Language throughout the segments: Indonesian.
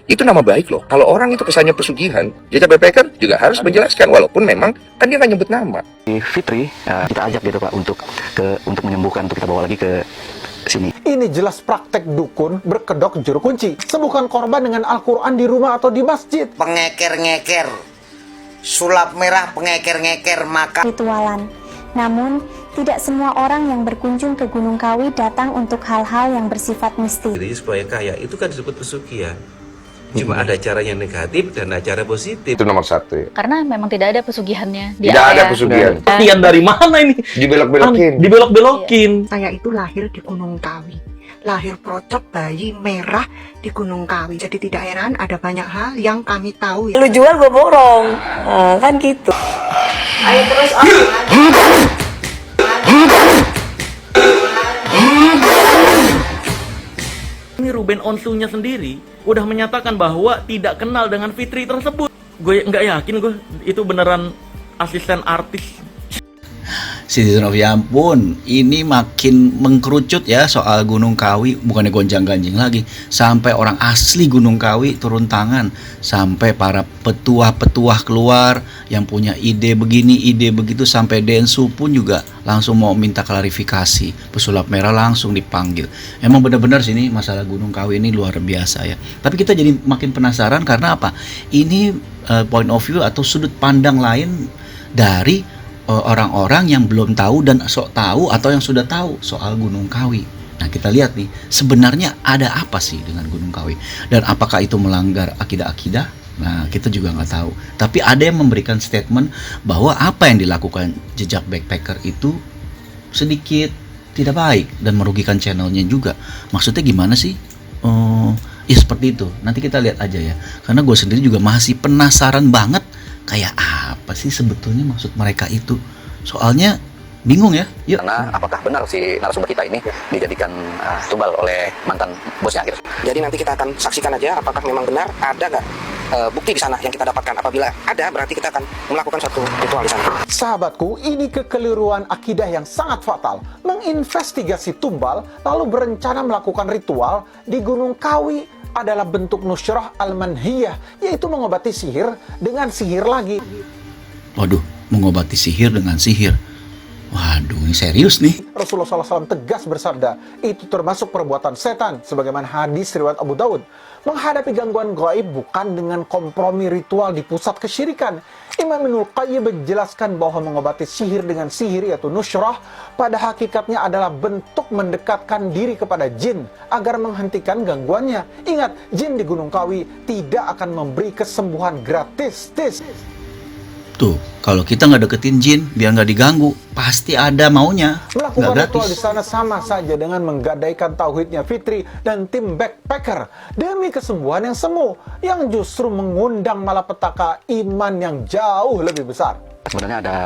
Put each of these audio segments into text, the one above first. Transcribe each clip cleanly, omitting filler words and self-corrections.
Itu nama baik loh. Kalau orang itu kesannya pesugihan, jejak backpacker juga harus menjelaskan, walaupun memang kan dia nggak nyebut nama. Fitri, kita ajak gitu Pak untuk menyembuhkan, untuk kita bawa lagi ke sini. Ini jelas praktek dukun berkedok juru kunci. Sembuhkan korban dengan Al-Quran di rumah atau di masjid. Pengeker-ngeker, sulap merah pengeker-ngeker, maka ritualan. Namun, tidak semua orang yang berkunjung ke Gunung Kawi datang untuk hal-hal yang bersifat mistis. Jadi supaya kaya itu kan disebut pesugihan. Cuma ada cara yang negatif dan ada cara positif. Itu nomor satu ya. Karena memang tidak ada pesugihannya. Tidak ada pesugihan. Kalian dari mana ini? Dibelok-belokin. Dibelok-belokin. Saya itu lahir di Gunung Kawi, lahir procok bayi merah di Gunung Kawi. Jadi tidak heran ada banyak hal yang kami tahu. Lu jual gue borong, kan gitu. Ayo terus Ini Ruben Onsunya sendiri udah menyatakan bahwa tidak kenal dengan Fitri tersebut. Gue nggak yakin itu beneran asisten artis. Citizen of ya ampun, ini makin mengkerucut ya soal Gunung Kawi, bukannya gonjang-ganjing lagi. Sampai orang asli Gunung Kawi turun tangan, sampai para petuah-petuah keluar yang punya ide begini, ide begitu, sampai Densu pun juga langsung mau minta klarifikasi. Pesulap merah langsung dipanggil. Emang benar-benar sini masalah Gunung Kawi ini luar biasa ya. Tapi kita jadi makin penasaran karena apa? Ini point of view atau sudut pandang lain dari orang-orang yang belum tahu dan sok tahu atau yang sudah tahu soal Gunung Kawi. Nah, kita lihat nih, sebenarnya ada apa sih dengan Gunung Kawi? Dan apakah itu melanggar akidah-akidah? Nah, kita juga nggak tahu. Tapi ada yang memberikan statement bahwa apa yang dilakukan jejak backpacker itu sedikit tidak baik dan merugikan channelnya juga. Maksudnya gimana sih? Ya seperti itu. Nanti kita lihat aja ya. Karena gue sendiri juga masih penasaran banget kayak apa sih sebetulnya maksud mereka itu. Soalnya bingung ya. Yuk. Karena apakah benar si narasumber kita ini dijadikan tumbal oleh mantan bosnya gitu. jadi nanti kita akan saksikan aja apakah memang benar ada nggak bukti di sana yang kita dapatkan. Apabila ada, berarti kita akan melakukan satu ritual di sana. Sahabatku, ini kekeliruan akidah yang sangat fatal. Menginvestigasi tumbal, lalu berencana melakukan ritual di Gunung Kawi adalah bentuk nusyrah al-manhiyah, yaitu mengobati sihir dengan sihir lagi. Waduh, mengobati sihir dengan sihir. Waduh, ini serius nih. Rasulullah SAW tegas bersabda, itu termasuk perbuatan setan, sebagaimana hadis riwayat Abu Daud. Menghadapi gangguan gaib bukan dengan kompromi ritual di pusat kesyirikan. Imam Ibnul Qayyim menjelaskan bahwa mengobati sihir dengan sihir, yaitu nusyrah, pada hakikatnya adalah bentuk mendekatkan diri kepada jin agar menghentikan gangguannya. Ingat, jin di Gunung Kawi tidak akan memberi kesembuhan gratis. Tuh, kalau kita nggak deketin jin biar nggak diganggu, pasti ada maunya. Melakukan Nggak ritual gratis. di sana sama saja dengan menggadaikan tauhidnya Fitri dan tim backpacker demi kesembuhan yang semu, yang justru mengundang malapetaka iman yang jauh lebih besar. Sebenarnya ada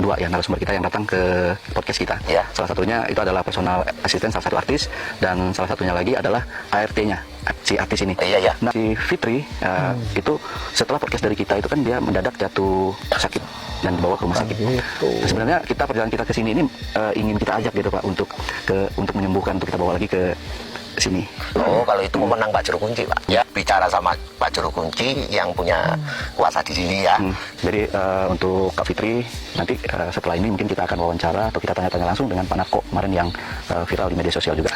dua ya narasumber kita yang datang ke podcast kita. Ya. Salah satunya itu adalah personal assistant salah satu artis, dan salah satunya lagi adalah ART-nya si artis ini. Iya. Nah, si Fitri itu setelah podcast dari kita itu kan dia mendadak jatuh sakit dan dibawa ke rumah sakit. Nah, sebenarnya perjalanan kita ke sini ini ingin kita ajak gitu Pak untuk menyembuhkan, untuk kita bawa lagi ke sini. Oh, kalau itu memenang Pak Juru Kunci, Pak. Ya, bicara sama Pak Juru Kunci yang punya kuasa di sini ya. Jadi untuk Kak Fitri nanti setelah ini mungkin kita akan wawancara atau kita tanya-tanya langsung dengan Pak Nako kemarin yang viral di media sosial juga.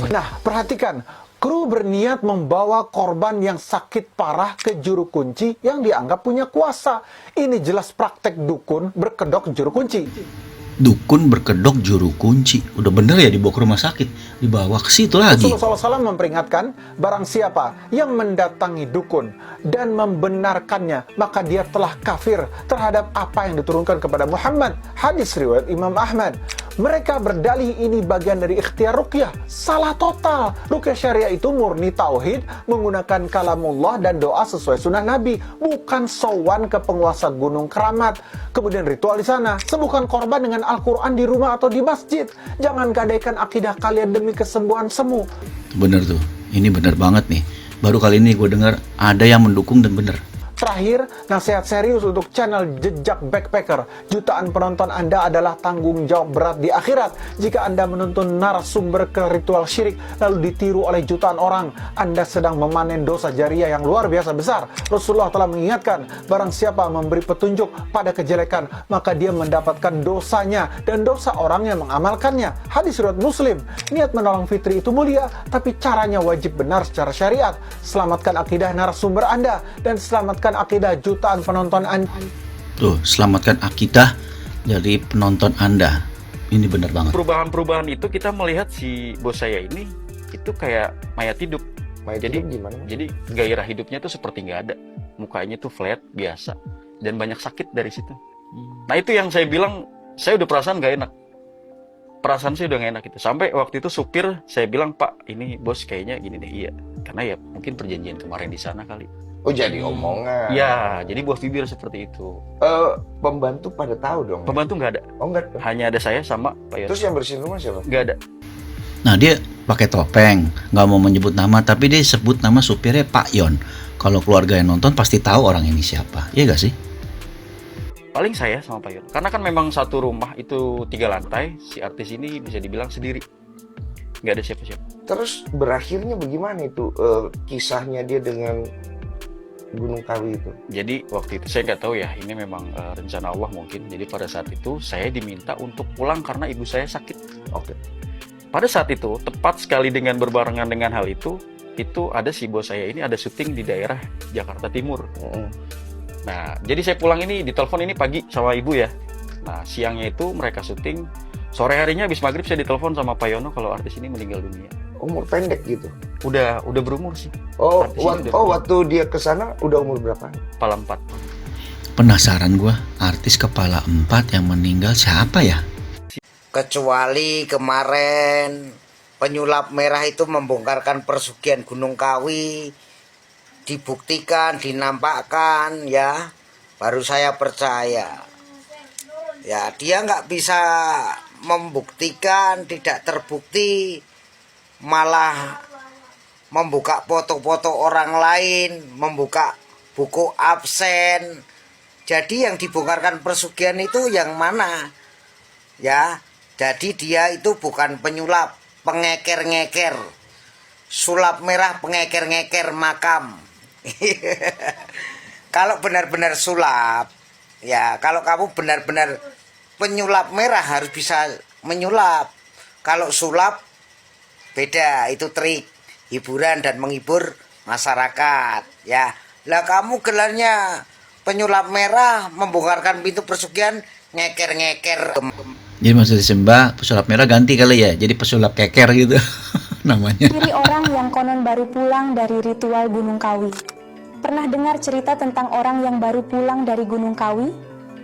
Nah, perhatikan, kru berniat membawa korban yang sakit parah ke juru kunci yang dianggap punya kuasa. Ini jelas praktek dukun berkedok juru kunci. Dukun berkedok juru kunci. Udah bener ya dibawa ke rumah sakit, dibawa ke situ lagi. Rasulullah SAW memperingatkan, barang siapa yang mendatangi dukun dan membenarkannya, maka dia telah kafir terhadap apa yang diturunkan kepada Muhammad. Hadis riwayat Imam Ahmad. Mereka berdalih ini bagian dari ikhtiar ruqyah. Salah total. Ruqyah syariah itu murni tauhid, menggunakan kalamullah dan doa sesuai sunnah Nabi, bukan sowan ke penguasa gunung keramat. Kemudian ritual di sana, sembuhkan korban dengan Al-Quran di rumah atau di masjid. Jangan gadaikan akidah kalian demi kesembuhan semu. Bener tuh, ini bener banget nih. Baru kali ini gue dengar ada yang mendukung dan bener. Terakhir, nasihat serius untuk channel Jejak Backpacker. Jutaan penonton Anda adalah tanggung jawab berat di akhirat. Jika Anda menuntun narasumber ke ritual syirik lalu ditiru oleh jutaan orang, Anda sedang memanen dosa jariah yang luar biasa besar. Rasulullah telah mengingatkan, barang siapa memberi petunjuk pada kejelekan, maka dia mendapatkan dosanya dan dosa orang yang mengamalkannya. Hadis riwayat Muslim. Niat menolong Fitri itu mulia, tapi caranya wajib benar secara syariat. Selamatkan akidah narasumber Anda dan selamatkan akidah jutaan penonton Anda. Tuh, selamatkan akidah dari penonton Anda. Ini benar banget. Perubahan-perubahan itu kita melihat si bos saya ini itu kayak mayat hidup. Jadi gimana? Jadi gairah hidupnya tuh seperti nggak ada. Mukanya tuh flat biasa dan banyak sakit dari situ. Nah itu yang saya bilang, saya udah perasaan nggak enak. Perasaan saya udah gak enak itu. Sampai waktu itu supir saya bilang, Pak, ini bos kayaknya gini deh. Iya, karena ya mungkin perjanjian kemarin di sana kali. Oh, jadi omongan. Ya, jadi buah bibir seperti itu. Pembantu pada tahu dong. Pembantu nggak ada. Oh, enggak. Hanya ada saya sama Pak Yon. Terus yang bersihin rumah siapa? Nggak ada. Nah, dia pakai topeng, nggak mau menyebut nama, tapi dia sebut nama supirnya Pak Yon. Kalau keluarga yang nonton pasti tahu orang ini siapa. Iya gak sih? Paling saya sama Pak Yon. Karena kan memang satu rumah itu 3 lantai, si artis ini bisa dibilang sendiri. Nggak ada siapa-siapa. Terus berakhirnya bagaimana itu kisahnya dia dengan Gunung Kawi itu? Jadi waktu itu saya nggak tahu ya, ini memang rencana Allah mungkin. Jadi pada saat itu saya diminta untuk pulang karena ibu saya sakit. Oke. Pada saat itu, tepat sekali dengan berbarengan dengan hal itu ada si bos saya ini ada syuting di daerah Jakarta Timur. Nah, jadi saya pulang ini, ditelepon ini pagi sama ibu ya. Nah, siangnya itu mereka syuting. Sore harinya habis maghrib saya ditelepon sama Pak Yono kalau artis ini meninggal dunia. Umur pendek gitu? Udah berumur sih. Waktu dia kesana udah umur berapa? Kepala 4. Penasaran gua, artis kepala 4 yang meninggal siapa ya? Kecuali kemarin penyulap merah itu membongkarkan persugihan Gunung Kawi, dibuktikan, dinampakkan ya, baru saya percaya. Ya, dia nggak bisa membuktikan, tidak terbukti, malah membuka foto-foto orang lain, membuka buku absen. Jadi yang dibongkarkan persugihan itu yang mana? Ya, jadi dia itu bukan penyulap, pengeker-ngeker. Sulap merah pengeker-ngeker makam. Kalau benar-benar sulap, ya kalau kamu benar-benar penyulap merah harus bisa menyulap. Kalau sulap beda, itu trik hiburan dan menghibur masyarakat ya. Lah kamu gelarnya penyulap merah membongkarkan pintu persugihan, ngeker-ngeker. Jadi maksudnya Mbak, pesulap merah ganti kali ya, jadi pesulap keker gitu namanya. Ciri orang yang konon baru pulang dari ritual Gunung Kawi. Pernah dengar cerita tentang orang yang baru pulang dari Gunung Kawi?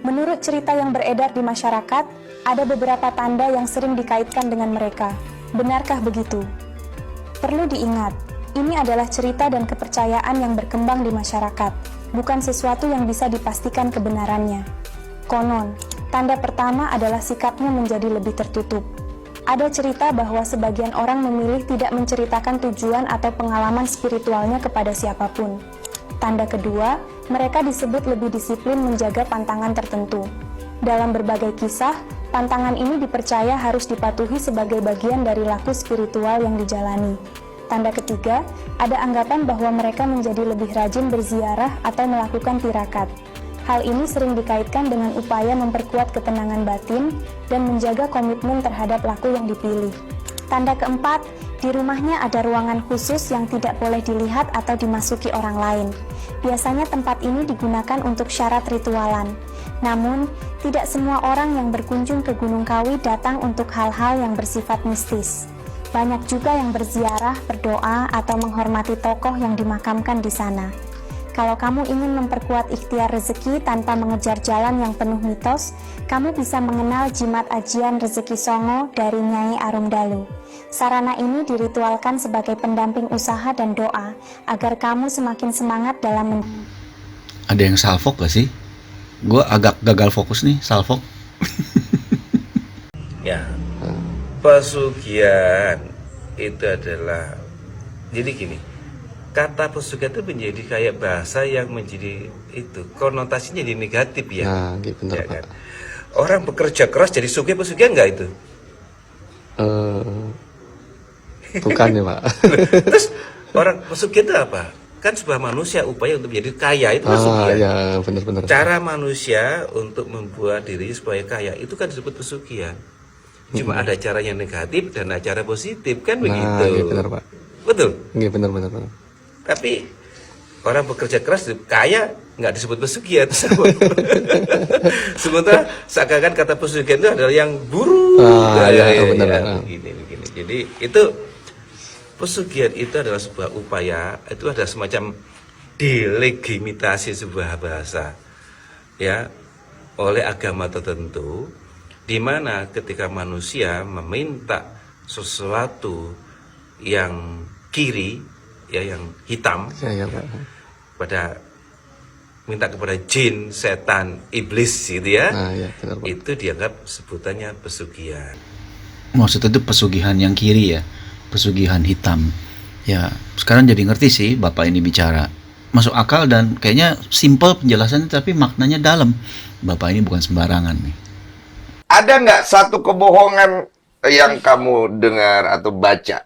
Menurut cerita yang beredar di masyarakat, ada beberapa tanda yang sering dikaitkan dengan mereka. Benarkah begitu? Perlu diingat, ini adalah cerita dan kepercayaan yang berkembang di masyarakat, bukan sesuatu yang bisa dipastikan kebenarannya. Konon, tanda pertama adalah sikapnya menjadi lebih tertutup. Ada cerita bahwa sebagian orang memilih tidak menceritakan tujuan atau pengalaman spiritualnya kepada siapapun. Tanda kedua, mereka disebut lebih disiplin menjaga pantangan tertentu. Dalam berbagai kisah, pantangan ini dipercaya harus dipatuhi sebagai bagian dari laku spiritual yang dijalani. Tanda ketiga, ada anggapan bahwa mereka menjadi lebih rajin berziarah atau melakukan tirakat. Hal ini sering dikaitkan dengan upaya memperkuat ketenangan batin dan menjaga komitmen terhadap laku yang dipilih. Tanda keempat, di rumahnya ada ruangan khusus yang tidak boleh dilihat atau dimasuki orang lain. Biasanya tempat ini digunakan untuk syarat ritualan. Namun, tidak semua orang yang berkunjung ke Gunung Kawi datang untuk hal-hal yang bersifat mistis. Banyak juga yang berziarah, berdoa, atau menghormati tokoh yang dimakamkan di sana. Kalau kamu ingin memperkuat ikhtiar rezeki tanpa mengejar jalan yang penuh mitos, kamu bisa mengenal jimat ajian rezeki songo dari Nyai Arumdalu. Sarana ini diritualkan sebagai pendamping usaha dan doa, agar kamu semakin semangat dalam Ada yang salfok gak sih? Gue agak gagal fokus nih, salfok. Ya, pesugihan itu adalah, jadi gini, kata pesugihan itu menjadi kayak bahasa yang menjadi itu konotasinya jadi negatif ya. Nah, gitu benar, Ya Pak. kan? Orang bekerja keras jadi sugih pesugihan nggak itu? Bukan ya, Pak. Terus orang pesugihan itu apa? Kan sebuah manusia upaya untuk menjadi kaya itu pesugihan. Ya, benar-benar. Cara manusia untuk membuat diri supaya kaya itu kan disebut pesugihan. Cuma ada cara yang negatif dan ada cara positif kan begitu. Iya benar, Pak. Betul. Iya benar. Tapi orang bekerja keras kaya nggak disebut pesugihan. Sementara seakan-akan kata pesugihan itu adalah yang buruk. Benar. Begini. Jadi itu pesugihan itu adalah sebuah upaya, itu ada semacam delegitimasi sebuah bahasa ya oleh agama tertentu, di mana ketika manusia meminta sesuatu yang kiri ya, yang hitam Ya, Pak. pada minta kepada jin, setan, iblis gitu ya, Benar, Pak. itu dianggap sebutannya pesugihan. Maksudnya itu pesugihan yang kiri ya, pesugihan hitam. Ya, sekarang jadi ngerti sih Bapak ini bicara. Masuk akal dan kayaknya simple penjelasannya tapi maknanya dalam. Bapak ini bukan sembarangan nih. Ada nggak satu kebohongan yang kamu dengar atau baca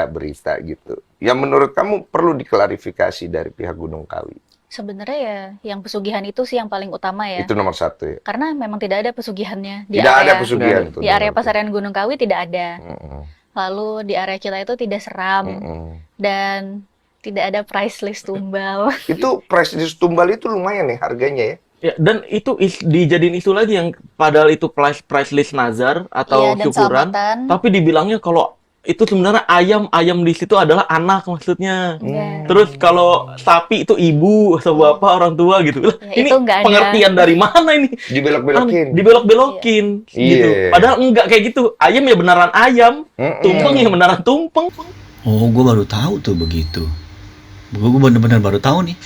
berita gitu, yang menurut kamu perlu diklarifikasi dari pihak Gunung Kawi? Sebenarnya ya yang pesugihan itu sih yang paling utama ya. Itu nomor satu ya. Karena memang tidak ada pesugihannya di Tidak ada area pesugihan tuh. di area Pasarian Gunung Kawi tidak ada. Lalu di area kita itu tidak seram dan tidak ada price list tumbal. Itu price list tumbal itu lumayan nih harganya ya. Ya, dan itu dijadiin isu lagi yang padahal itu price list nazar atau Iya, dan syukuran, selamatan. tapi dibilangnya kalau itu sebenarnya ayam di situ adalah anak maksudnya. Iya. Terus kalau sapi itu ibu atau bapak orang tua gitu. Lah, Ya, ini itu nggak ada. pengertian dari mana ini? Dibelok-belokin. Dibelok-belokin gitu. Iya. Padahal enggak kayak gitu. Ayam ya beneran ayam, tumpeng ya beneran tumpeng. Oh, gue baru tahu tuh begitu. Gue bener-bener baru tahu nih.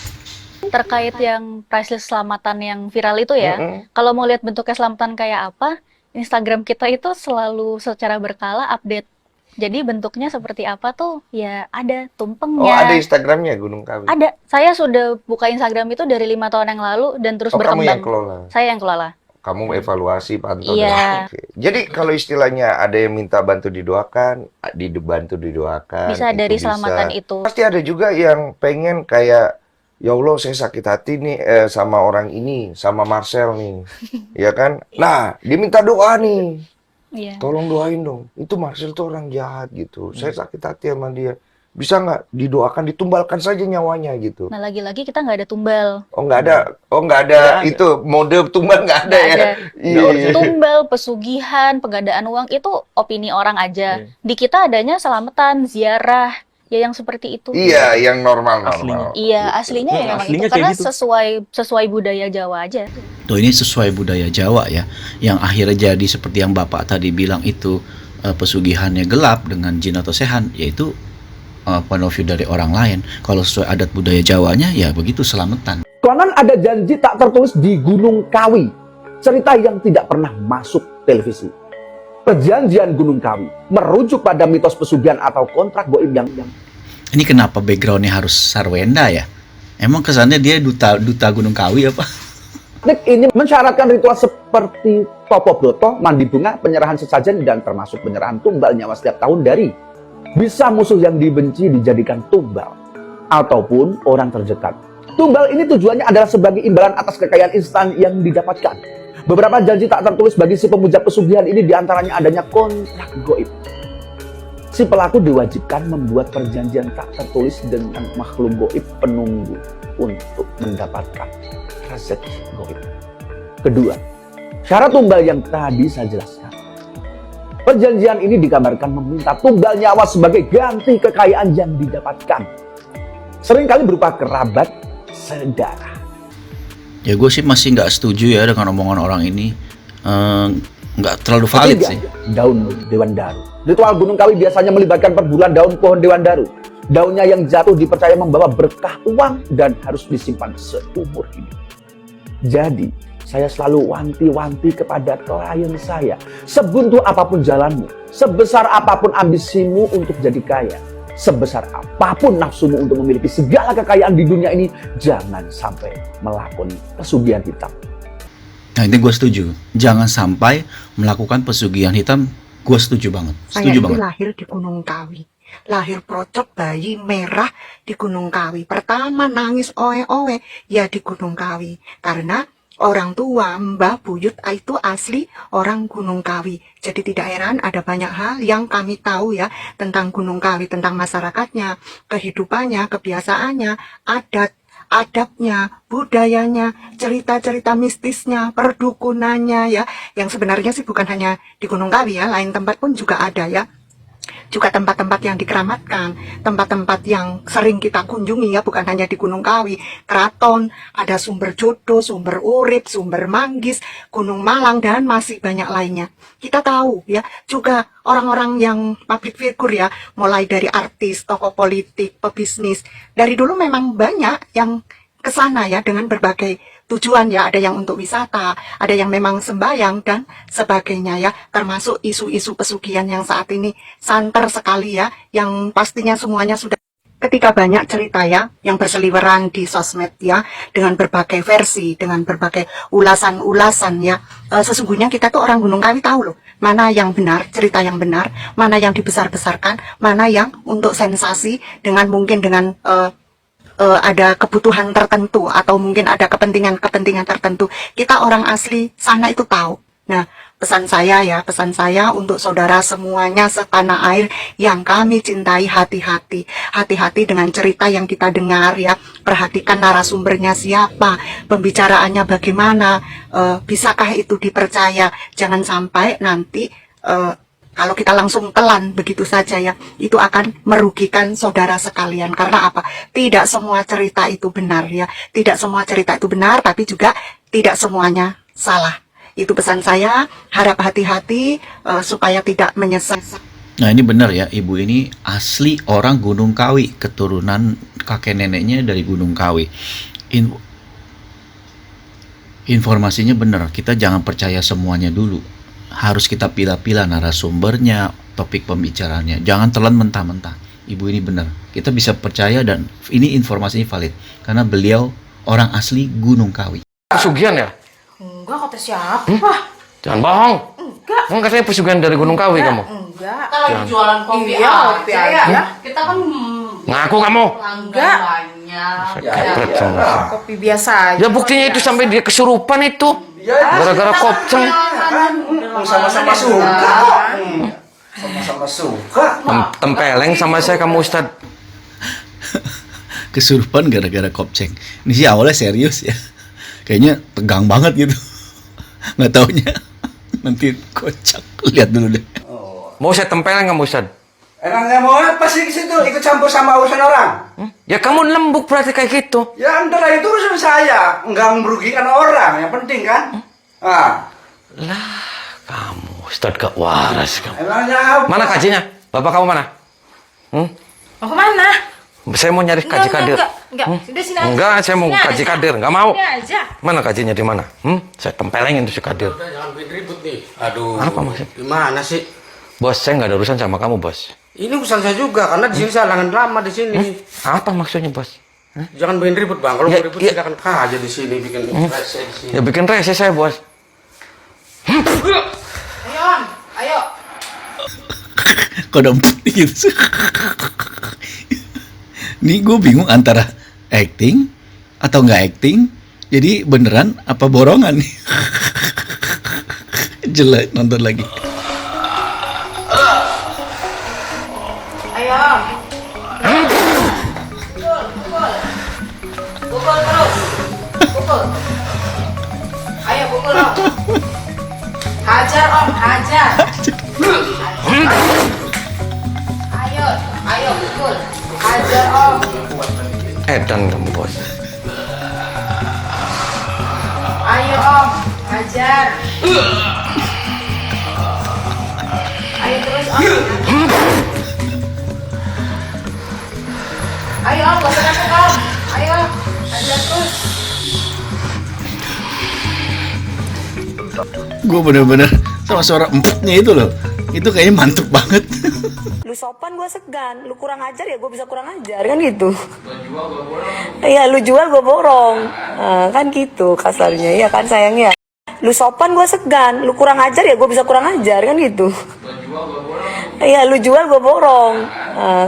Terkait yang price list selamatan yang viral itu ya, kalau mau lihat bentuknya selamatan kayak apa, Instagram kita itu selalu secara berkala update. Jadi bentuknya seperti apa tuh ya ada tumpengnya. Oh, ada Instagramnya Gunung Kawi. Ada. Saya sudah buka Instagram itu dari 5 tahun yang lalu dan terus berkembang. Kamu yang kelola. Saya yang kelola. Kamu evaluasi, pantau. Iya. Oke. Jadi kalau istilahnya ada yang minta bantu didoakan, dibantu didoakan. Bisa itu dari selamatan itu. Pasti ada juga yang pengen kayak, ya Allah saya sakit hati nih sama orang ini, sama Marcel nih, ya kan? Nah, dia minta doa nih. Iya. Tolong doain dong. Itu Marcel tuh orang jahat gitu. Saya sakit hati sama dia. Bisa nggak didoakan, ditumbalkan saja nyawanya gitu. Nah lagi-lagi kita nggak ada tumbal. Oh nggak ada, itu mode tumbal nggak ada Nggak ya? ada. Iya. Tumbal, pesugihan, penggandaan uang itu opini orang aja. Di kita adanya selamatan, ziarah, ya yang seperti itu. Iya, yang normal-normal. Iya, aslinya ya memang itu karena sesuai budaya Jawa aja. Tuh ini sesuai budaya Jawa ya, yang akhirnya jadi seperti yang Bapak tadi bilang itu pesugihannya gelap dengan jin atau sehan, yaitu point of view dari orang lain. Kalau sesuai adat budaya Jawanya ya begitu selamatan. Konon ada janji tak tertulis di Gunung Kawi, cerita yang tidak pernah masuk televisi. Perjanjian Gunung Kawi merujuk pada mitos pesugihan atau kontrak goib yang Ini kenapa backgroundnya harus Sarwenda ya? Emang kesannya dia duta Gunung Kawi apa? ini mensyaratkan ritual seperti topo broto, mandi bunga, penyerahan sesajen, dan termasuk penyerahan tumbal nyawa setiap tahun dari bisa musuh yang dibenci dijadikan tumbal ataupun orang terdekat. Tumbal ini tujuannya adalah sebagai imbalan atas kekayaan instan yang didapatkan. Beberapa janji tak tertulis bagi si pemuja pesugihan ini diantaranya adanya kontrak goib. Si pelaku diwajibkan membuat perjanjian tak tertulis dengan makhluk goib penunggu untuk mendapatkan rezeki goib. Kedua, syarat tumbal yang tadi saya jelaskan. Perjanjian ini digambarkan meminta tumbal nyawa sebagai ganti kekayaan yang didapatkan. Seringkali berupa kerabat, saudara. Ya gue sih masih nggak setuju ya dengan omongan orang ini. Nggak terlalu valid sih. Daun Dewan Daru. Ritual Gunung Kawi biasanya melibatkan perburuan daun pohon Dewan Daru. Daunnya yang jatuh dipercaya membawa berkah uang dan harus disimpan seumur hidup. Jadi, saya selalu wanti-wanti kepada klien saya. Sebuntu apapun jalanmu, sebesar apapun ambisimu untuk jadi kaya, Sebesar apapun nafsumu untuk memiliki segala kekayaan di dunia ini, jangan sampai melakoni pesugihan hitam. Nah ini gue setuju. Jangan sampai melakukan pesugihan hitam. Gue setuju banget. Saya Setuju itu banget. lahir di Gunung Kawi. Lahir procok bayi merah di Gunung Kawi. Pertama nangis oe-oe ya di Gunung Kawi. Karena orang tua Mbah Buyut itu asli orang Gunung Kawi. Jadi tidak heran ada banyak hal yang kami tahu ya tentang Gunung Kawi, tentang masyarakatnya, kehidupannya, kebiasaannya, adabnya, budayanya, cerita-cerita mistisnya, perdukunannya ya. Yang sebenarnya sih bukan hanya di Gunung Kawi ya, lain tempat pun juga ada ya. Juga tempat-tempat yang dikeramatkan, tempat-tempat yang sering kita kunjungi ya, bukan hanya di Gunung Kawi, Keraton, ada Sumber Jodo, Sumber Urip, Sumber Manggis, Gunung Malang, dan masih banyak lainnya. Kita tahu ya, juga orang-orang yang public figure ya, mulai dari artis, tokoh politik, pebisnis, dari dulu memang banyak yang kesana ya dengan berbagai tujuan ya, ada yang untuk wisata, ada yang memang sembahyang dan sebagainya ya, termasuk isu-isu pesugihan yang saat ini santer sekali ya, yang pastinya semuanya sudah ketika banyak cerita ya yang berseliweran di sosmed ya, dengan berbagai versi, dengan berbagai ulasan-ulasan ya. Sesungguhnya kita tuh orang Gunung Kawi tahu loh, mana yang benar, cerita yang benar, mana yang dibesar-besarkan, mana yang untuk sensasi dengan mungkin dengan ada kebutuhan tertentu atau mungkin ada kepentingan tertentu. Kita orang asli sana itu tahu. Nah, pesan saya untuk saudara semuanya setanah air yang kami cintai, hati-hati. Hati-hati dengan cerita yang kita dengar ya. Perhatikan narasumbernya siapa, pembicaraannya bagaimana, bisakah itu dipercaya. Jangan sampai nanti kalau kita langsung telan begitu saja ya, itu akan merugikan saudara sekalian. Karena apa? Tidak semua cerita itu benar ya. Tidak semua cerita itu benar, tapi juga tidak semuanya salah. Itu pesan saya, harap hati-hati supaya tidak menyesal. Nah ini benar ya, ibu ini asli orang Gunung Kawi, keturunan kakek neneknya dari Gunung Kawi. Informasinya benar, kita jangan percaya semuanya dulu. Harus kita pilah-pilah narasumbernya, topik pembicaraannya. Jangan telan mentah-mentah. Ibu ini benar. Kita bisa percaya dan ini informasinya valid. Karena beliau orang asli Gunung Kawi. Pesugihan ya? Enggak, kata siapa? Jangan bohong. Enggak. Kamu katanya pesugihan dari Gunung Kawi kamu? Enggak. Kita lagi jualan kopi aja. Kita kan Ngaku kamu? enggak banyak. Kepret sama. Kopi biasa aja. Ya buktinya itu sampai dia kesurupan itu. Gara-gara kopceng. Sama-sama suka. Sama-sama suka. Tempeleng sama saya kamu Ustad. Kesurupan gara-gara kopceng. Ini sih awalnya serius ya. Kayaknya tegang banget gitu. Nggak taunya nanti kocak. Lihat dulu deh. Mau saya tempeleng kamu Ustad? Emangnya mau apa sih ke situ? Ikut campur sama urusan orang? Ya kamu lembuk berarti kayak gitu. Ya antara itu urusan saya. Enggak merugikan orang. Yang penting kan? Ah. Lah, kamu Ustad gak waras kamu. Emangnya apa? Mana kajinya? Bapak kamu mana? Mau kemana? Saya mau nyari kaji kadir. Enggak. Udah sini aja. Enggak, saya mau Sini kaji aja. kadir. Enggak mau. Sini aja. Mana kajinya di mana? Saya tempelengin tuh si kadir. Jangan bikin ribut nih. Aduh. Apa maksudnya? Gimana sih? Bos, saya nggak ada urusan sama kamu, bos. Ini urusan saya juga karena di sini saya halangan lama di sini. Apa maksudnya, bos? Jangan bikin ribut, Bang. Kalau Ya, ribut ya. silakan aja di sini bikin rese di sini. Ya bikin rese saya, bos. Ayo, ayo. Kok dempet gitu. Nih gue bingung antara acting atau nggak acting. Jadi beneran apa borongan nih? Jelek nonton lagi. Ayo. Pukul terus. Pukul. Ayo pukul Om. Hajar Om, hajar. Ayo pukul. Hajar Om. Edan kamu, bos. Ayo Om, hajar. Ayo terus Om. Ayo Om, gak usah takut Om. Ayo, hajar terus. Gue bener-bener sama suara empetnya itu loh. Itu kayaknya mantep banget. Lu Lu sopan gue segan, lu kurang ajar ya gue bisa kurang ajar, kan gitu. Iya, lu jual gue borong. Kan gitu kasarnya, ya kan sayangnya. Lu sopan gue segan, lu kurang ajar ya gue bisa kurang ajar, kan gitu. Iya, lu jual gue borong.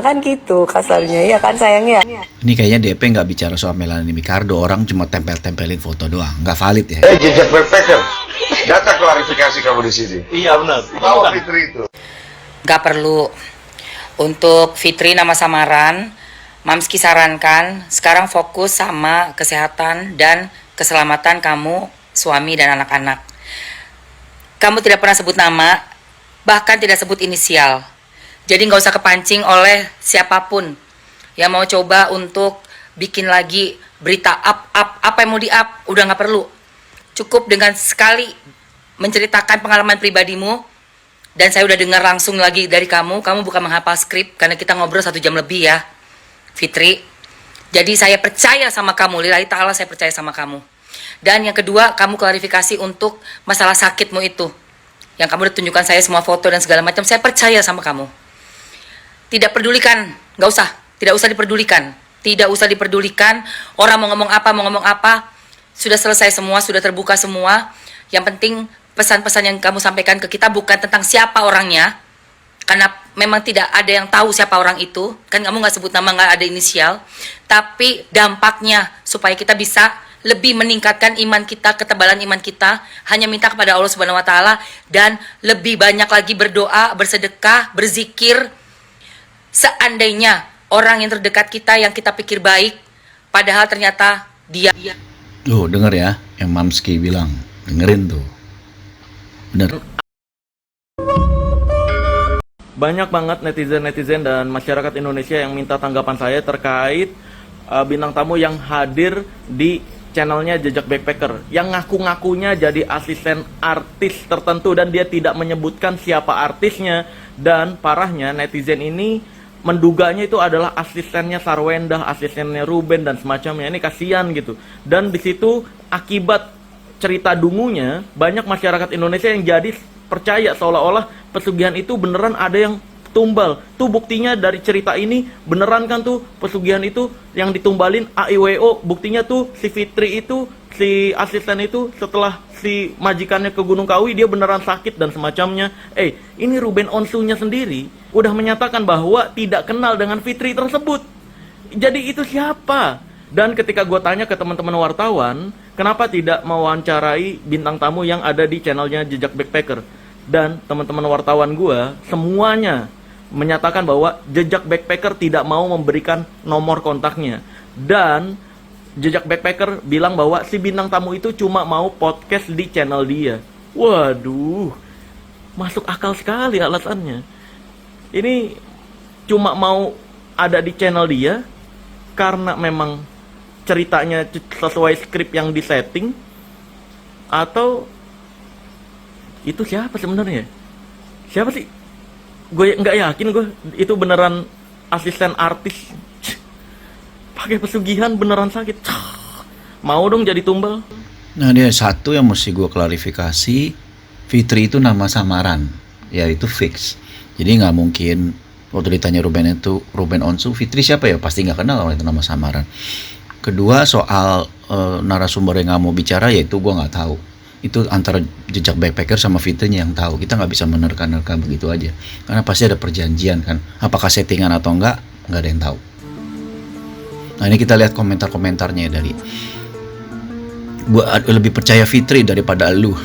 Kan gitu kasarnya, ya kan sayangnya. Ini kayaknya DP nggak bicara soal Melanie Micardo, orang cuma tempel-tempelin foto doang, nggak valid ya. Jejak backpacker, data klarifikasi kamu di sini. Iya benar. Mau Fitri itu. Gak perlu. Untuk Fitri nama samaran, Mamski sarankan sekarang fokus sama kesehatan dan keselamatan kamu, suami dan anak-anak. Kamu tidak pernah sebut nama, bahkan tidak sebut inisial. Jadi nggak usah kepancing oleh siapapun yang mau coba untuk bikin lagi berita apa yang mau di-up, udah nggak perlu. Cukup dengan sekali menceritakan pengalaman pribadimu, dan saya udah dengar langsung lagi dari kamu bukan menghafal skrip, karena kita ngobrol 1 jam lebih ya, Fitri. Jadi saya percaya sama kamu, lillahi ta'ala saya percaya sama kamu. Dan yang kedua, kamu klarifikasi untuk masalah sakitmu itu. Yang kamu udah tunjukkan saya semua foto dan segala macam, saya percaya sama kamu. Tidak pedulikan, tidak usah dipedulikan. Tidak usah dipedulikan, orang mau ngomong apa, sudah selesai semua, sudah terbuka semua. Yang penting pesan-pesan yang kamu sampaikan ke kita bukan tentang siapa orangnya, karena memang tidak ada yang tahu siapa orang itu, kan kamu nggak sebut nama, nggak ada inisial, tapi dampaknya supaya kita bisa lebih meningkatkan iman kita, ketebalan iman kita, hanya minta kepada Allah Subhanahu Wa Taala dan lebih banyak lagi berdoa, bersedekah, berzikir. Seandainya orang yang terdekat kita yang kita pikir baik, padahal ternyata dia. Loh, denger ya, yang Mamski bilang, dengerin tuh. Bener. Banyak banget netizen dan masyarakat Indonesia yang minta tanggapan saya terkait bintang tamu yang hadir di channelnya Jejak Backpacker, yang ngaku-ngakunya jadi asisten artis tertentu dan dia tidak menyebutkan siapa artisnya. Dan parahnya netizen ini menduganya itu adalah asistennya Sarwendah, asistennya Ruben dan semacamnya. Ini kasihan gitu. Dan di situ akibat cerita dungunya, banyak masyarakat Indonesia yang jadi percaya seolah-olah pesugihan itu beneran ada yang tumbal. Tuh buktinya dari cerita ini beneran kan tuh pesugihan itu yang ditumbalin AIWO. Buktinya tuh si Fitri itu, si asisten itu setelah si majikannya ke Gunung Kawi dia beneran sakit dan semacamnya. Ini Ruben Onsunya sendiri udah menyatakan bahwa tidak kenal dengan Fitri tersebut. Jadi itu siapa? Dan ketika gue tanya ke teman-teman wartawan, kenapa tidak mewawancarai bintang tamu yang ada di channelnya Jejak Backpacker? Dan teman-teman wartawan gue semuanya menyatakan bahwa Jejak Backpacker tidak mau memberikan nomor kontaknya. Dan Jejak Backpacker bilang bahwa si bintang tamu itu cuma mau podcast di channel dia. Waduh, masuk akal sekali alasannya. Ini cuma mau ada di channel dia karena memang ceritanya sesuai skrip yang disetting, atau itu siapa sebenarnya? Siapa sih? Gue nggak yakin itu beneran asisten artis. Pakai pesugihan beneran sakit. Mau dong jadi tumbal. Nah, dia satu yang mesti gue klarifikasi, Fitri itu nama samaran, ya itu fix. Jadi nggak mungkin waktu ditanya Ruben Onsu, Fitri siapa ya? Pasti nggak kenal orang itu nama samaran. Kedua, soal narasumber yang nggak mau bicara, yaitu gue nggak tahu. Itu antara Jejak Backpacker sama Fitrinya yang tahu. Kita nggak bisa menerka-nerka begitu aja. Karena pasti ada perjanjian kan. Apakah settingan atau nggak ada yang tahu. Nah, ini kita lihat komentar-komentarnya dari. Gue lebih percaya Fitri daripada lu.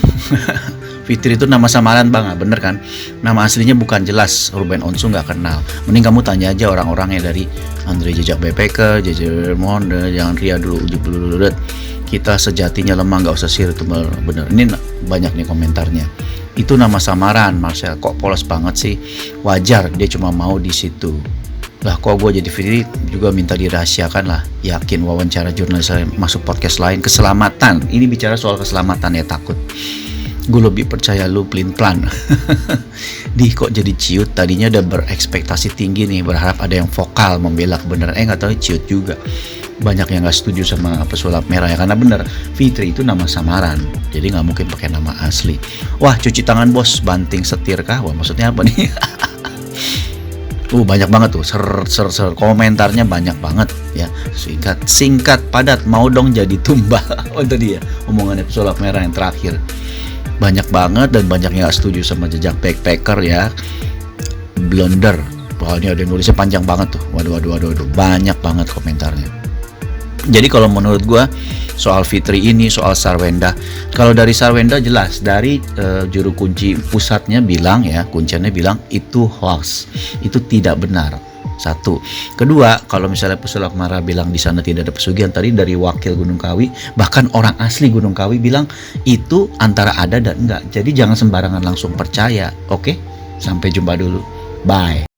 Fitri itu nama samaran bang, bener kan? Nama aslinya bukan jelas, Ruben Onsu nggak kenal. Mending kamu tanya aja orang-orangnya dari Andre Jejak Backpacker, JJ Monde, jangan ria dulu, ujuk dulu. Kita sejatinya lemah, nggak usah sir itu bener. Ini banyak nih komentarnya. Itu nama samaran, Marcel. Kok polos banget sih? Wajar, dia cuma mau di situ. Lah kok gue jadi Fitri juga minta dirahasiakan lah. Yakin wawancara jurnalis masuk podcast lain, keselamatan. Ini bicara soal keselamatan ya, takut. Gue lebih percaya lu pelin-pelan. Kok jadi ciut. Tadinya udah berekspektasi tinggi nih, berharap ada yang vokal membela kebenaran. Nggak tahu ciut juga. Banyak yang nggak setuju sama pesulap merah ya, karena bener Fitri itu nama samaran, jadi nggak mungkin pakai nama asli. Wah, cuci tangan bos, banting setir kah? Wah, maksudnya apa nih? Banyak banget tuh, komentarnya banyak banget ya. Singkat, padat, mau dong jadi tumbal. Oh tadi ya, omongannya pesulap merah yang terakhir. Banyak banget dan banyak yang gak setuju sama jejak backpacker ya. Blunder. Wah, ini ada yang nulisnya panjang banget tuh. Waduh, banyak banget komentarnya. Jadi kalau menurut gua soal Fitri ini, soal Sarwenda, kalau dari Sarwenda jelas dari juru kunci pusatnya bilang ya, kunciannya bilang itu hoax, itu tidak benar. Satu. Kedua, kalau misalnya pesulap marah bilang di sana tidak ada pesugihan, tadi dari wakil Gunung Kawi, bahkan orang asli Gunung Kawi bilang itu antara ada dan enggak. Jadi jangan sembarangan langsung percaya. Oke? Sampai jumpa dulu. Bye.